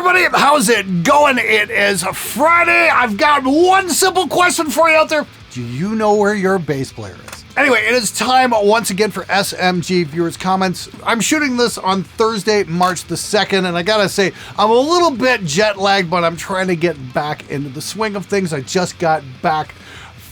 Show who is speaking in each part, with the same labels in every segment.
Speaker 1: everybody, how's it going? It is Friday. I've got one simple question for you out there. Do you know where your bass player is? Anyway, it is time once again for SMG viewers' comments. I'm shooting this on Thursday, March the 2nd, and I gotta say, I'm a little bit jet lagged, but I'm trying to get back into the swing of things. I just got back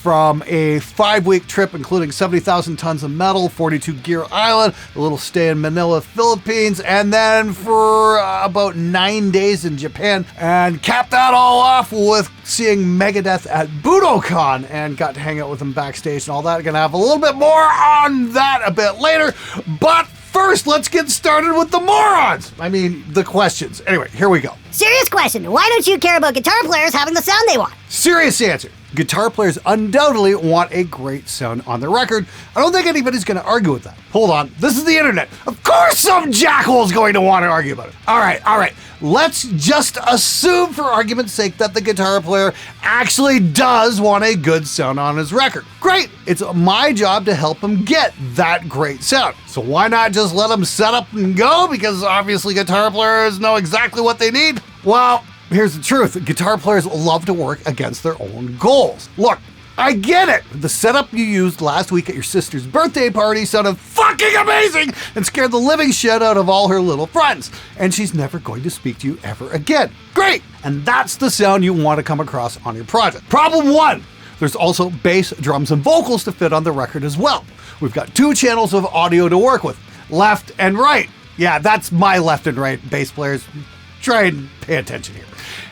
Speaker 1: from a 5-week trip, including 70,000 tons of metal, 42 Gear Island, a little stay in Manila, Philippines, and then for about 9 days in Japan, and capped that all off with seeing Megadeth at Budokan, and got to hang out with them backstage and all that. Gonna have a little bit more on that a bit later, but first, let's get started with the morons. I mean, the questions. Anyway, here we go.
Speaker 2: Serious question. Why don't you care about guitar players having the sound they want?
Speaker 1: Serious answer. Guitar players undoubtedly want a great sound on their record. I don't think anybody's going to argue with that. Hold on. This is the internet. Of course some jackhole's going to want to argue about it. All right. Let's just assume for argument's sake that the guitar player actually does want a good sound on his record. Great. It's my job to help him get that great sound. So why not just let him set up and go? Because obviously guitar players know exactly what they need. Well, here's the truth. Guitar players love to work against their own goals. Look, I get it. The setup you used last week at your sister's birthday party sounded fucking amazing and scared the living shit out of all her little friends. And she's never going to speak to you ever again. Great. And that's the sound you want to come across on your project. Problem one. There's also bass, drums, and vocals to fit on the record as well. We've got 2 channels of audio to work with. Left and right. Yeah, that's my left and right bass players. Try and pay attention here.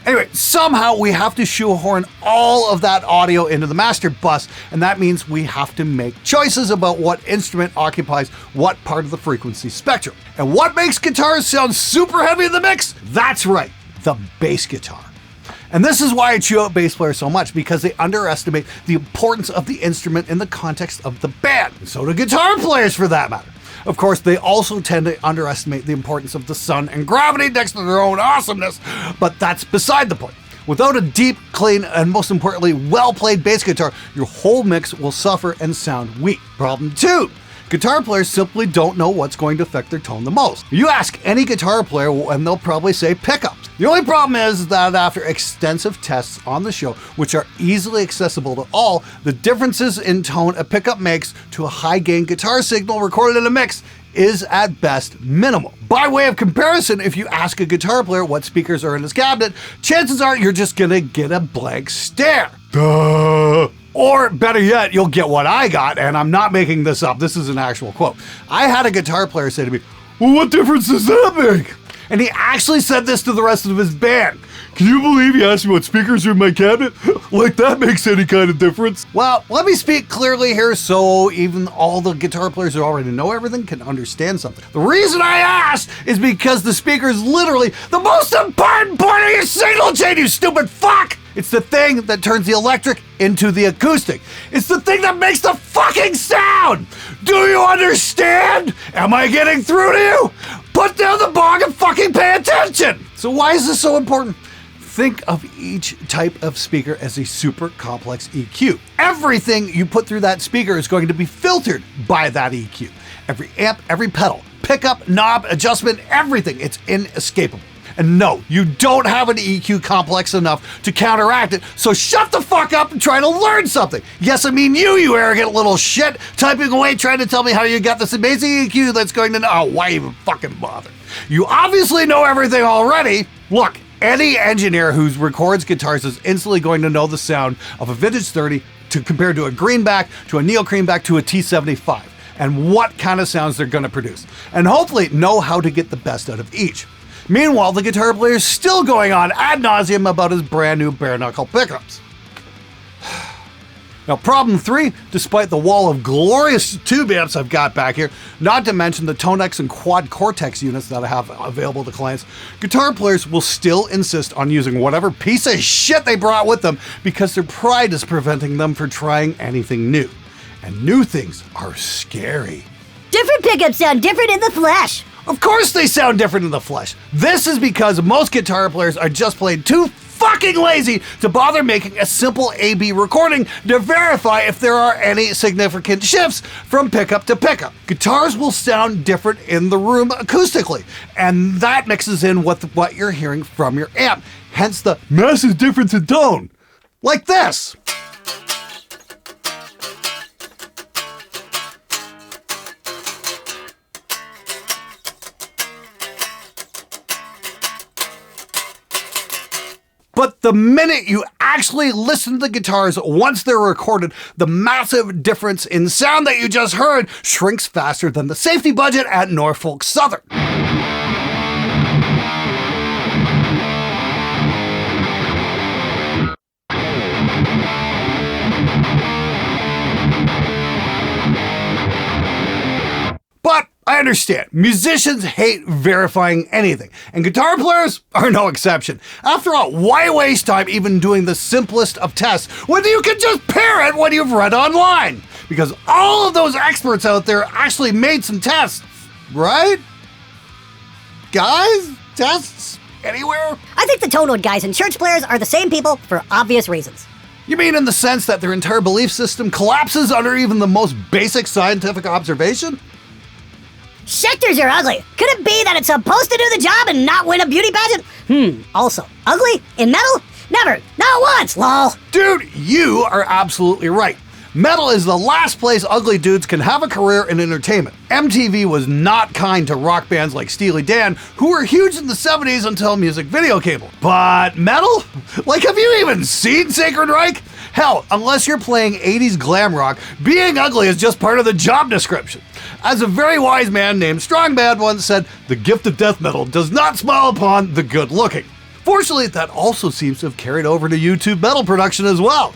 Speaker 1: Anyway, somehow we have to shoehorn all of that audio into the master bus, and that means we have to make choices about what instrument occupies what part of the frequency spectrum. And what makes guitars sound super heavy in the mix? That's right, the bass guitar. And this is why I chew out bass players so much, because they underestimate the importance of the instrument in the context of the band. And so do guitar players, for that matter. Of course, they also tend to underestimate the importance of the sun and gravity next to their own awesomeness, but that's beside the point. Without a deep, clean, and most importantly, well-played bass guitar, your whole mix will suffer and sound weak. Problem 2. Guitar players simply don't know what's going to affect their tone the most. You ask any guitar player and they'll probably say pickups. The only problem is that after extensive tests on the show, which are easily accessible to all, the differences in tone a pickup makes to a high-gain guitar signal recorded in a mix is at best minimal. By way of comparison, if you ask a guitar player what speakers are in his cabinet, chances are you're just gonna get a blank stare. Duh. Or better yet, you'll get what I got, and I'm not making this up. This is an actual quote. I had a guitar player say to me, "Well, what difference does that make?" And he actually said this to the rest of his band. "Can you believe he asked me what speakers are in my cabinet? Like that makes any kind of difference?" Well, let me speak clearly here so even all the guitar players who already know everything can understand something. The reason I asked is because the speaker is literally the most important part of your signal chain, you stupid fuck! It's the thing that turns the electric into the acoustic. It's the thing that makes the fucking sound! Do you understand? Am I getting through to you? Put down the bong and fucking pay attention! So why is this so important? Think of each type of speaker as a super complex EQ. Everything you put through that speaker is going to be filtered by that EQ. Every amp, every pedal, pickup, knob, adjustment, everything. It's inescapable. And no, you don't have an EQ complex enough to counteract it, so shut the fuck up and try to learn something. Yes, I mean you arrogant little shit, typing away trying to tell me how you got this amazing EQ that's going to know. Oh, why even fucking bother? You obviously know everything already. Look, any engineer who records guitars is instantly going to know the sound of a vintage 30 compared to a greenback, to a neo greenback, to a T75, and what kind of sounds they're going to produce, and hopefully know how to get the best out of each. Meanwhile, the guitar player is still going on ad nauseum about his brand new bare knuckle pickups. Now, problem 3, despite the wall of glorious tube amps I've got back here, not to mention the Tonex and Quad Cortex units that I have available to clients, guitar players will still insist on using whatever piece of shit they brought with them because their pride is preventing them from trying anything new. And new things are scary.
Speaker 2: Different pickups sound different in the flesh.
Speaker 1: Of course they sound different in the flesh. This is because most guitar players are just playing too fucking lazy to bother making a simple A/B recording to verify if there are any significant shifts from pickup to pickup. Guitars will sound different in the room acoustically, and that mixes in with what you're hearing from your amp, hence the massive difference in tone. Like this. But the minute you actually listen to the guitars once they're recorded, the massive difference in sound that you just heard shrinks faster than the safety budget at Norfolk Southern. But I understand, musicians hate verifying anything, and guitar players are no exception. After all, why waste time even doing the simplest of tests when you can just parrot what you've read online? Because all of those experts out there actually made some tests, right? Guys, tests anywhere?
Speaker 2: I think the Tone Wood guys and church players are the same people for obvious reasons.
Speaker 1: You mean in the sense that their entire belief system collapses under even the most basic scientific observation?
Speaker 2: Schecters are ugly. Could it be that it's supposed to do the job and not win a beauty pageant? Also, ugly? In metal? Never. Not once, lol.
Speaker 1: Dude, you are absolutely right. Metal is the last place ugly dudes can have a career in entertainment. MTV was not kind to rock bands like Steely Dan, who were huge in the 70s until music video cable. But metal? Like, have you even seen Sacred Reich? Hell, unless you're playing 80s glam rock, being ugly is just part of the job description. As a very wise man named Strongbad once said, the gift of death metal does not smile upon the good looking. Fortunately, that also seems to have carried over to YouTube metal production as well.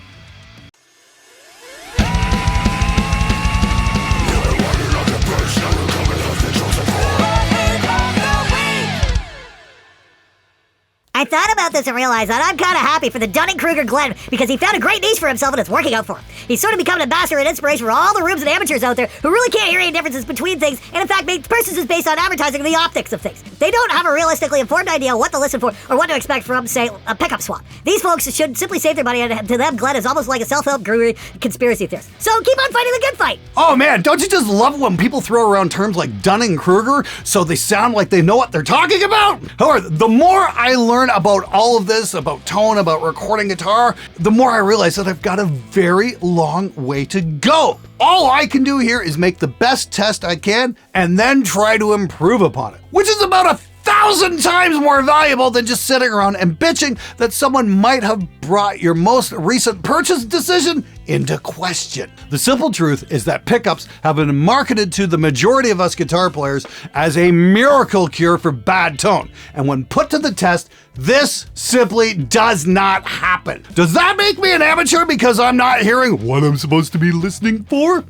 Speaker 2: I thought about this and realized that I'm kind of happy for the Dunning-Kruger Glenn because he found a great niche for himself and it's working out for him. He's sort of become an ambassador and inspiration for all the rubes and amateurs out there who really can't hear any differences between things and in fact make purchases based on advertising and the optics of things. They don't have a realistically informed idea what to listen for or what to expect from, say, a pickup swap. These folks should simply save their money, and to them, Glenn is almost like a self-help guru conspiracy theorist. So keep on fighting the good fight.
Speaker 1: Oh man, don't you just love when people throw around terms like Dunning-Kruger so they sound like they know what they're talking about? However, the more I learn about all of this, about tone, about recording guitar, the more I realize that I've got a very long way to go. All I can do here is make the best test I can and then try to improve upon it, which is about 1,000 times more valuable than just sitting around and bitching that someone might have brought your most recent purchase decision into question. The simple truth is that pickups have been marketed to the majority of us guitar players as a miracle cure for bad tone. And when put to the test, this simply does not happen. Does that make me an amateur because I'm not hearing what I'm supposed to be listening for?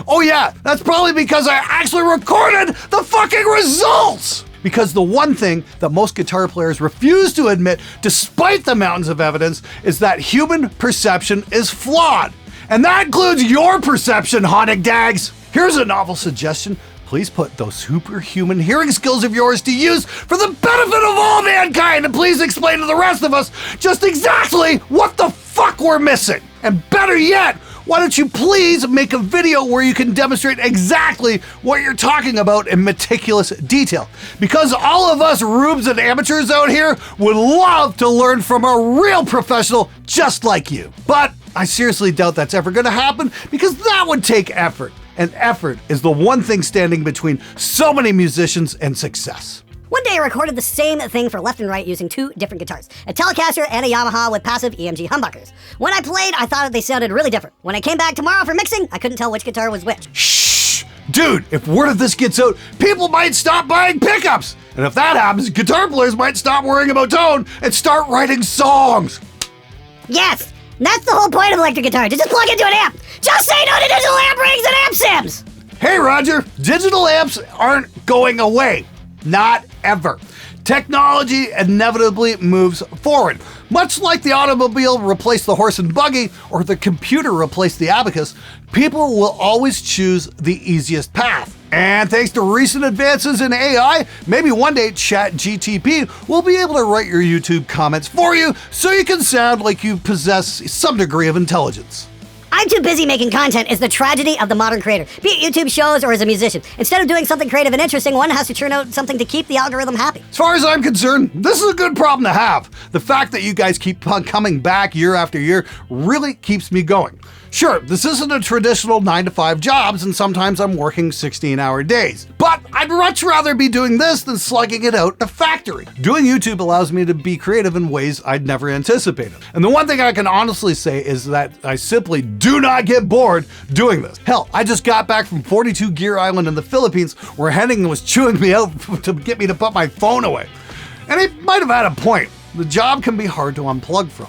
Speaker 1: Oh yeah, that's probably because I actually recorded the fucking results! Because the one thing that most guitar players refuse to admit, despite the mountains of evidence, is that human perception is flawed. And that includes your perception, Honig Dags. Here's a novel suggestion. Please put those superhuman hearing skills of yours to use for the benefit of all mankind, and please explain to the rest of us just exactly what the fuck we're missing. And better yet, why don't you please make a video where you can demonstrate exactly what you're talking about in meticulous detail? Because all of us rubes and amateurs out here would love to learn from a real professional just like you. But I seriously doubt that's ever gonna happen because that would take effort. And effort is the one thing standing between so many musicians and success.
Speaker 2: One day I recorded the same thing for left and right using two different guitars, a Telecaster and a Yamaha with passive EMG humbuckers. When I played, I thought they sounded really different. When I came back tomorrow for mixing, I couldn't tell which guitar was which.
Speaker 1: Shh! Dude, if word of this gets out, people might stop buying pickups! And if that happens, guitar players might stop worrying about tone and start writing songs!
Speaker 2: Yes! That's the whole point of electric guitar, to just plug into an amp! Just say no to digital amp rings and amp sims!
Speaker 1: Hey Roger, digital amps aren't going away. Not ever. Technology inevitably moves forward. Much like the automobile replaced the horse and buggy, or the computer replaced the abacus, people will always choose the easiest path. And thanks to recent advances in AI, maybe one day ChatGTP will be able to write your YouTube comments for you so you can sound like you possess some degree of intelligence.
Speaker 2: I'm too busy making content is the tragedy of the modern creator, be it YouTube shows or as a musician. Instead of doing something creative and interesting, one has to churn out something to keep the algorithm happy.
Speaker 1: As far as I'm concerned, this is a good problem to have. The fact that you guys keep on coming back year after year really keeps me going. Sure, this isn't a traditional 9-to-5 jobs, and sometimes I'm working 16-hour days. But I'd much rather be doing this than slugging it out in a factory. Doing YouTube allows me to be creative in ways I'd never anticipated. And the one thing I can honestly say is that I simply do not get bored doing this. Hell, I just got back from 42 Gear Island in the Philippines, where Henning was chewing me out to get me to put my phone away. And he might have had a point. The job can be hard to unplug from.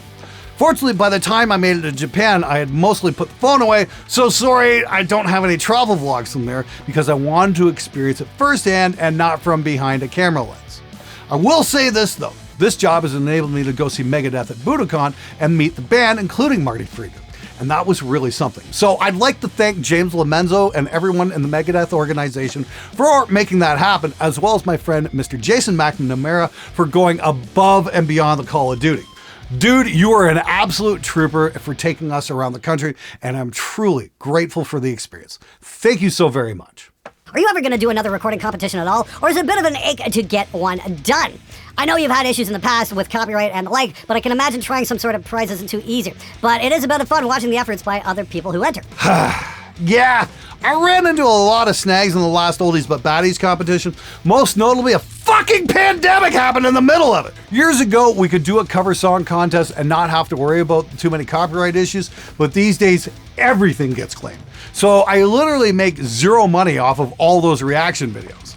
Speaker 1: Fortunately, by the time I made it to Japan, I had mostly put the phone away, so sorry I don't have any travel vlogs from there because I wanted to experience it firsthand and not from behind a camera lens. I will say this though, this job has enabled me to go see Megadeth at Budokan and meet the band, including Marty Friedman. And that was really something. So I'd like to thank James Lomenzo and everyone in the Megadeth organization for making that happen, as well as my friend Mr. Jason McNamara for going above and beyond the Call of Duty. Dude, you are an absolute trooper for taking us around the country, and I'm truly grateful for the experience. Thank you so very much.
Speaker 2: Are you ever going to do another recording competition at all, or is it a bit of an ache to get one done? I know you've had issues in the past with copyright and the like, but I can imagine trying some sort of prize isn't too easy. But it is a bit of fun watching the efforts by other people who enter.
Speaker 1: Yeah, I ran into a lot of snags in the last Oldies But Baddies competition. Most notably, a fucking pandemic happened in the middle of it. Years ago, we could do a cover song contest and not have to worry about too many copyright issues, but these days, everything gets claimed. So I literally make zero money off of all those reaction videos.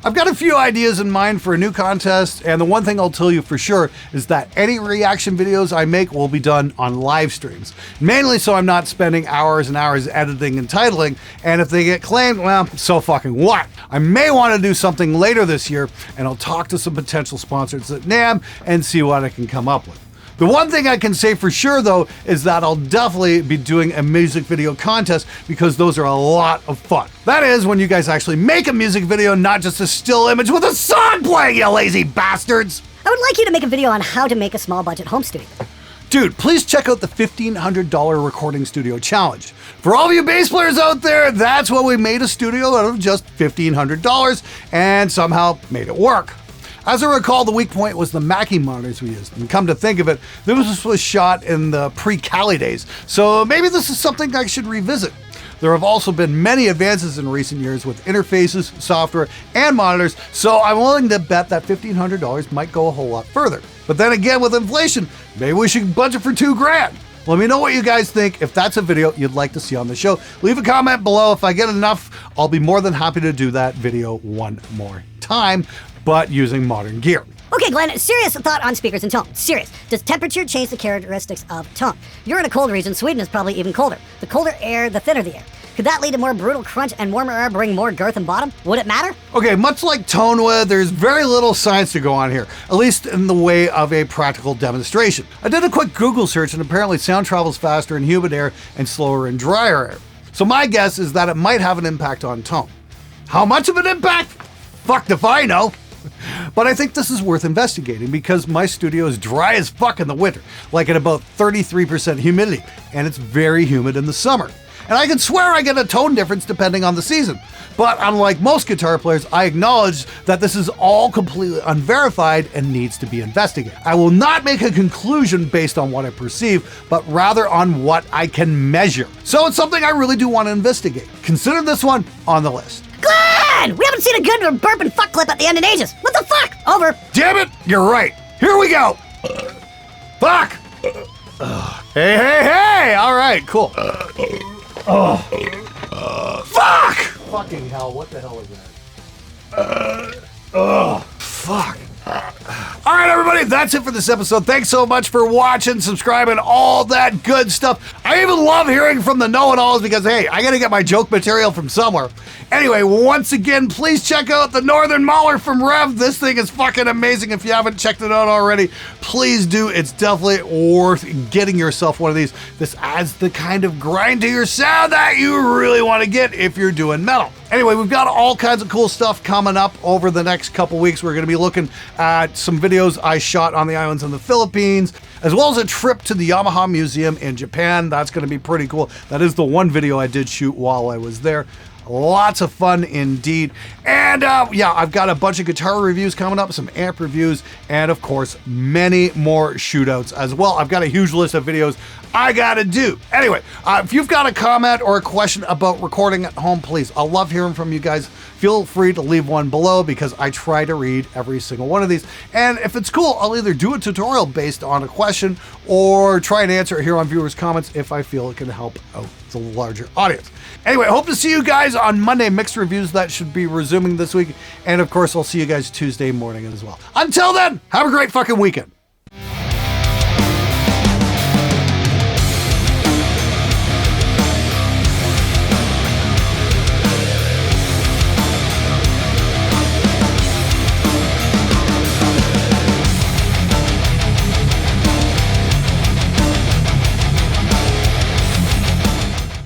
Speaker 1: I've got a few ideas in mind for a new contest, and the one thing I'll tell you for sure is that any reaction videos I make will be done on live streams, mainly so I'm not spending hours and hours editing and titling, and if they get claimed, well, so fucking what? I may want to do something later this year, and I'll talk to some potential sponsors at NAMM and see what I can come up with. The one thing I can say for sure, though, is that I'll definitely be doing a music video contest because those are a lot of fun. That is, when you guys actually make a music video, not just a still image with a song playing, you lazy bastards!
Speaker 2: I would like you to make a video on how to make a small budget home studio.
Speaker 1: Dude, please check out the $1,500 recording studio challenge. For all of you bass players out there, that's what we made a studio out of, just $1,500, and somehow made it work. As I recall, the weak point was the Mackie monitors we used, and come to think of it, this was shot in the pre-Kali days, so maybe this is something I should revisit. There have also been many advances in recent years with interfaces, software, and monitors, so I'm willing to bet that $1,500 might go a whole lot further. But then again, with inflation, maybe we should budget for $2,000. Let me know what you guys think. If that's a video you'd like to see on the show, leave a comment below. If I get enough, I'll be more than happy to do that video one more time, but using modern gear.
Speaker 2: Okay, Glenn, serious thought on speakers and tone. Serious. Does temperature change the characteristics of tone? You're in a cold region. Sweden is probably even colder. The colder air, the thinner the air. Could that lead to more brutal crunch and warmer air bring more girth and bottom? Would it matter?
Speaker 1: Okay, much like tone wood, there's very little science to go on here, at least in the way of a practical demonstration. I did a quick Google search and apparently sound travels faster in humid air and slower in drier air. So my guess is that it might have an impact on tone. How much of an impact? Fucked if I know. But I think this is worth investigating because my studio is dry as fuck in the winter, like at about 33% humidity, and it's very humid in the summer. And I can swear I get a tone difference depending on the season. But unlike most guitar players, I acknowledge that this is all completely unverified and needs to be investigated. I will not make a conclusion based on what I perceive, but rather on what I can measure. So it's something I really do want to investigate. Consider this one on the list.
Speaker 2: Glenn! We haven't seen a good burp and fuck clip at the end in ages. What the fuck? Over.
Speaker 1: Damn it, you're right. Here we go. Fuck. Hey. All right, cool. Fuck! Fucking hell, what the hell is that? Fuck. All right, everybody, that's it for this episode. Thanks so much for watching, subscribing, all that good stuff. I even love hearing from the know-it-alls because, hey, I gotta get my joke material from somewhere. Anyway, once again, please check out the Northern Mauler from Rev. This thing is fucking amazing. If you haven't checked it out already, please do. It's definitely worth getting yourself one of these. This adds the kind of grind to your sound that you really want to get if you're doing metal. Anyway, we've got all kinds of cool stuff coming up over the next couple weeks. We're going to be looking at some videos I shot on the islands in the Philippines, as well as a trip to the Yamaha Museum in Japan. That's going to be pretty cool. That is the one video I did shoot while I was there. Lots of fun indeed. And yeah, I've got a bunch of guitar reviews coming up, some amp reviews, and of course, many more shootouts as well. I've got a huge list of videos I gotta do. Anyway, if you've got a comment or a question about recording at home, please, I love hearing from you guys. Feel free to leave one below because I try to read every single one of these. And if it's cool, I'll either do a tutorial based on a question or try and answer it here on viewers' comments if I feel it can help out the larger audience. Anyway, hope to see you guys on Monday Mixed Reviews. That should be resuming this week. And of course, I'll see you guys Tuesday morning as well. Until then, have a great fucking weekend.